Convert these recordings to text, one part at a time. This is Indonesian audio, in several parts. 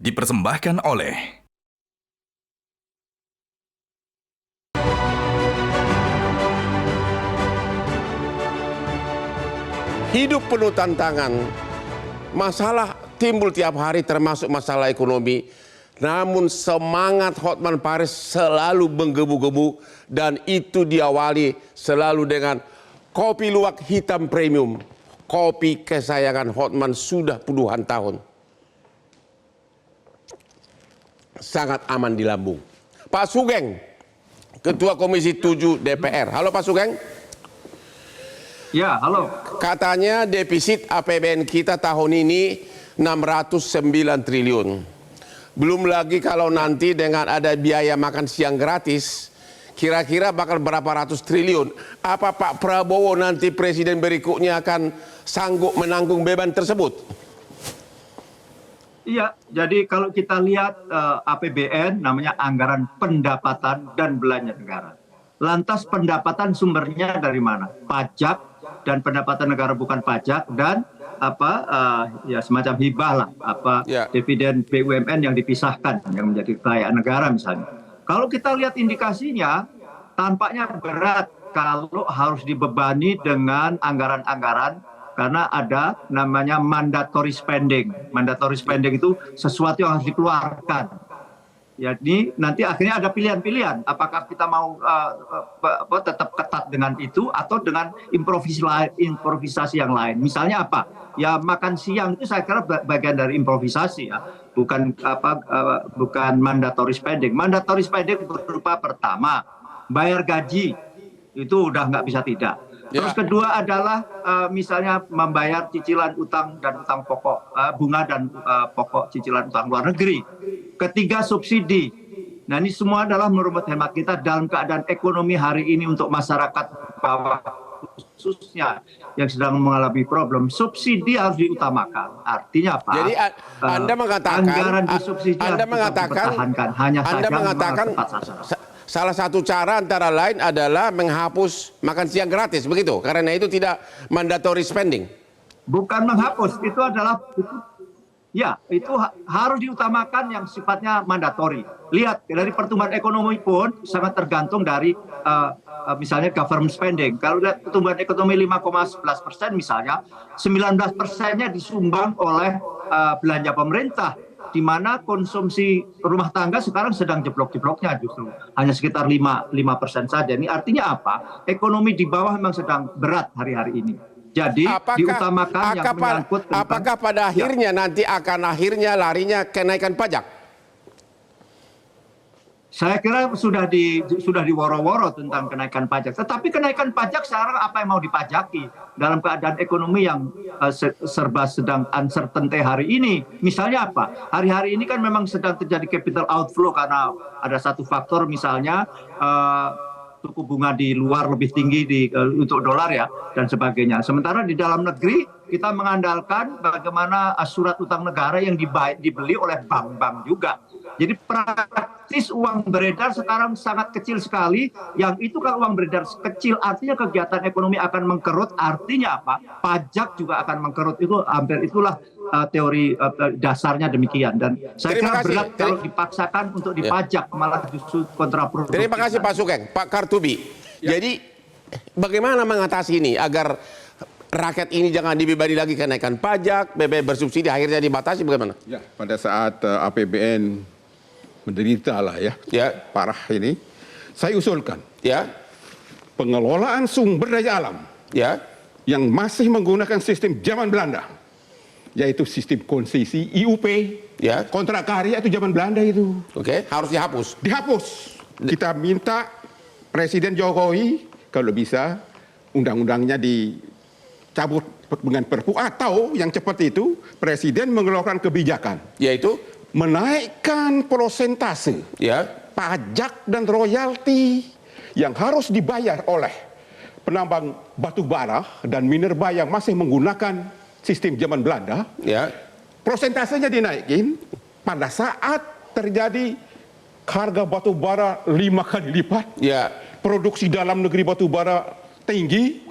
dipersembahkan oleh hidup penuh tantangan, masalah timbul tiap hari termasuk masalah ekonomi. Namun semangat Hotman Paris selalu menggebu-gebu dan itu diawali selalu dengan kopi luwak hitam premium. Kopi kesayangan Hotman sudah puluhan tahun. Sangat aman di lambung. Pak Sugeng, Ketua Komisi 7 DPR. Halo Pak Sugeng. Ya, halo. Katanya defisit APBN kita tahun ini 609 triliun. Belum lagi kalau nanti dengan ada biaya makan siang gratis, kira-kira bakal berapa ratus triliun. Apa Pak Prabowo nanti presiden berikutnya akan sanggup menanggung beban tersebut? Iya, jadi kalau kita lihat APBN namanya anggaran pendapatan dan belanja negara. Lantas pendapatan sumbernya dari mana? Pajak dan pendapatan negara bukan pajak dan ya semacam hibah lah, dividen BUMN yang dipisahkan yang menjadi kekayaan negara misalnya. Kalau kita lihat indikasinya tampaknya berat kalau harus dibebani dengan anggaran-anggaran karena ada namanya mandatory spending. Mandatory spending itu sesuatu yang harus dikeluarkan. Jadi nanti akhirnya ada pilihan-pilihan. Apakah kita mau tetap ketat dengan itu atau dengan improvisasi yang lain. Misalnya apa? Ya makan siang itu saya kira bagian dari improvisasi ya. Bukan mandatory spending. Mandatory spending berupa pertama bayar gaji itu udah nggak bisa tidak. Terus kedua adalah misalnya membayar cicilan utang dan utang pokok, bunga dan pokok cicilan utang luar negeri. Ketiga subsidi. Nah ini semua adalah menurut hemat kita dalam keadaan ekonomi hari ini untuk masyarakat bawah khususnya yang sedang mengalami problem, subsidi harus diutamakan. Artinya apa? Jadi Anda mengatakan, anggaran disubsidi Anda mengatakan, hanya Anda saja mengatakan salah satu cara antara lain adalah menghapus makan siang gratis, begitu? Karena itu tidak mandatory spending. Bukan menghapus, itu adalah itu harus diutamakan yang sifatnya mandatori. Lihat dari pertumbuhan ekonomi pun sangat tergantung dari misalnya government spending. Kalau lihat pertumbuhan ekonomi 5,11% misalnya, 19%-nya disumbang oleh belanja pemerintah, di mana konsumsi rumah tangga sekarang sedang jeblok-jebloknya justru hanya sekitar 5% saja. Ini artinya apa? Ekonomi di bawah memang sedang berat hari-hari ini. Jadi diutamakan yang menyangkut tentang, apakah pada akhirnya nanti akan larinya kenaikan pajak? Saya kira sudah diworo-woro tentang kenaikan pajak. Tetapi kenaikan pajak sekarang apa yang mau dipajaki dalam keadaan ekonomi yang serba sedang uncertainty hari ini. Misalnya apa? Hari-hari ini kan memang sedang terjadi capital outflow karena ada satu faktor misalnya suku bunga di luar lebih tinggi untuk dolar ya dan sebagainya. Sementara di dalam negeri kita mengandalkan bagaimana surat utang negara yang dibeli oleh bank-bank juga. Jadi praktis uang beredar sekarang sangat kecil sekali. Yang itu kalau uang beredar kecil artinya kegiatan ekonomi akan mengkerut. Artinya apa? Pajak juga akan mengkerut. Itu hampir itulah teori dasarnya demikian. Dan saya kira berat kalau dipaksakan untuk dipajak malah justru kontraproduktif. Terima kasih Pak Sugeng. Pak Kartubi. Jadi bagaimana mengatasi ini agar rakyat ini jangan dibebani lagi kenaikan pajak, BBM bersubsidi akhirnya dibatasi, bagaimana? Ya, pada saat APBN menderita lah ya, parah ini, saya usulkan pengelolaan sumber daya alam yang masih menggunakan sistem zaman Belanda, yaitu sistem konsesi IUP, kontrak karya itu zaman Belanda itu. Harus dihapus. Dihapus. Kita minta Presiden Jokowi kalau bisa undang-undangnya dicabut dengan perpu atau yang cepat itu Presiden mengeluarkan kebijakan, yaitu menaikkan prosentase pajak dan royalti yang harus dibayar oleh penambang batu bara dan minerba yang masih menggunakan sistem zaman Belanda. Prosentasenya dinaikin pada saat terjadi harga batu bara 5 kali lipat, produksi dalam negeri batu bara tinggi,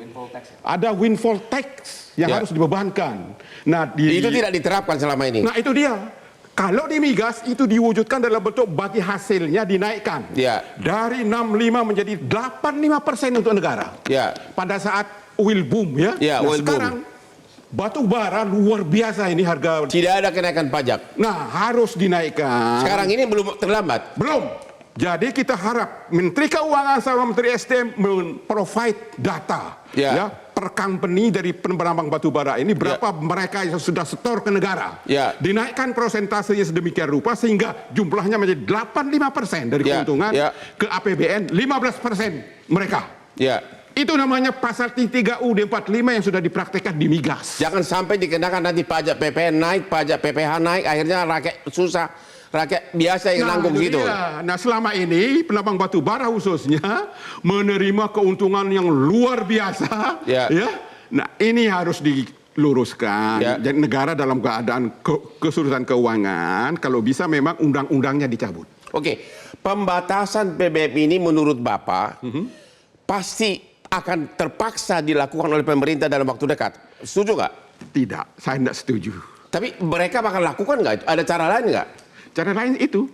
ada windfall tax yang harus dibebankan. Nah, itu tidak diterapkan selama ini. Nah itu dia. Kalau di migas itu diwujudkan dalam bentuk bagi hasilnya dinaikkan Ya. dari 65 menjadi 85% untuk negara. Ya. Pada saat oil boom ya. Ya, oil boom. Sekarang batu bara luar biasa ini harga. Tidak ada kenaikan pajak. Nah, harus dinaikkan. Sekarang ini belum terlambat. Belum. Jadi kita harap Menteri Keuangan sama Menteri SDM men-provide data Ya. per company dari penambang batu bara ini berapa mereka yang sudah setor ke negara. Ya. Dinaikkan prosentasenya sedemikian rupa sehingga jumlahnya menjadi 85% dari Ya. keuntungan Ya. ke APBN 15% mereka. Ya. Itu namanya pasal 3UD 45 yang sudah dipraktekkan di migas. Jangan sampai dikenakan nanti pajak PPN naik, pajak PPH naik, akhirnya rakyat susah. Rakyat biasa yang nanggung itu gitu. dia. Nah, selama ini penambang batu bara khususnya menerima keuntungan yang luar biasa. Ya. Nah, ini harus diluruskan. Ya. Jadi negara dalam keadaan kesulitan keuangan, kalau bisa memang undang-undangnya dicabut. Oke, pembatasan BBM ini menurut Bapak pasti akan terpaksa dilakukan oleh pemerintah dalam waktu dekat. Setuju nggak? Tidak, saya tidak setuju. Tapi mereka bakal lakukan nggak? Ada cara lain nggak? Cara lain itu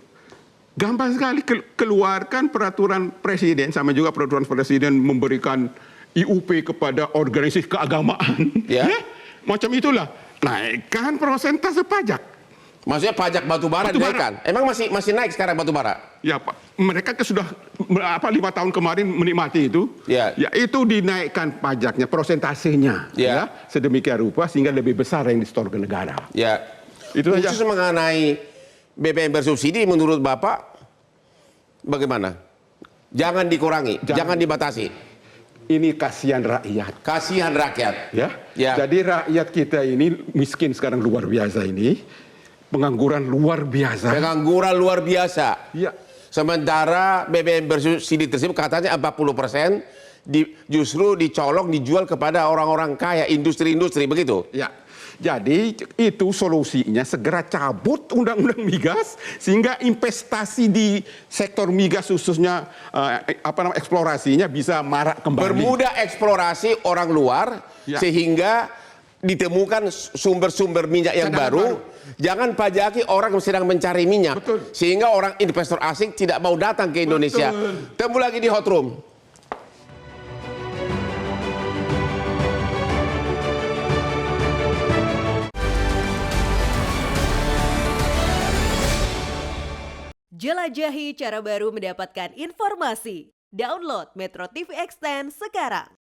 gampang sekali, keluarkan peraturan presiden sama juga peraturan presiden memberikan IUP kepada organisasi keagamaan. Ya. Macam itulah. Naikkan persentase pajak. Maksudnya pajak batu bara Batu bara. dinaikkan. Emang masih naik sekarang batu bara? Ya Pak, mereka sudah 5 tahun kemarin menikmati itu. Ya. Itu dinaikkan pajaknya, persentasenya. Ya. Sedemikian rupa sehingga lebih besar yang disetor ke negara. Ya. Itu saja. Khusus mengenai BBM bersubsidi menurut Bapak bagaimana? Jangan dikurangi, jangan dibatasi. Ini kasihan rakyat. Kasihan rakyat. Ya. Ya. Jadi rakyat kita ini miskin sekarang luar biasa ini. Pengangguran luar biasa. Pengangguran luar biasa. Ya. Sementara BBM bersubsidi tersebut katanya 40% justru dicolong dijual kepada orang-orang kaya, industri-industri begitu. Ya. Jadi itu solusinya segera cabut undang-undang migas sehingga investasi di sektor migas khususnya eksplorasinya bisa marak kembali. Bermudah eksplorasi orang luar Ya. sehingga ditemukan sumber-sumber minyak yang baru. Jangan pajaki orang yang sedang mencari minyak. Betul. Sehingga orang investor asing tidak mau datang ke Indonesia. Betul. Temu lagi di Hot Room. Jelajahi cara baru mendapatkan informasi. Download Metro TV Extend sekarang.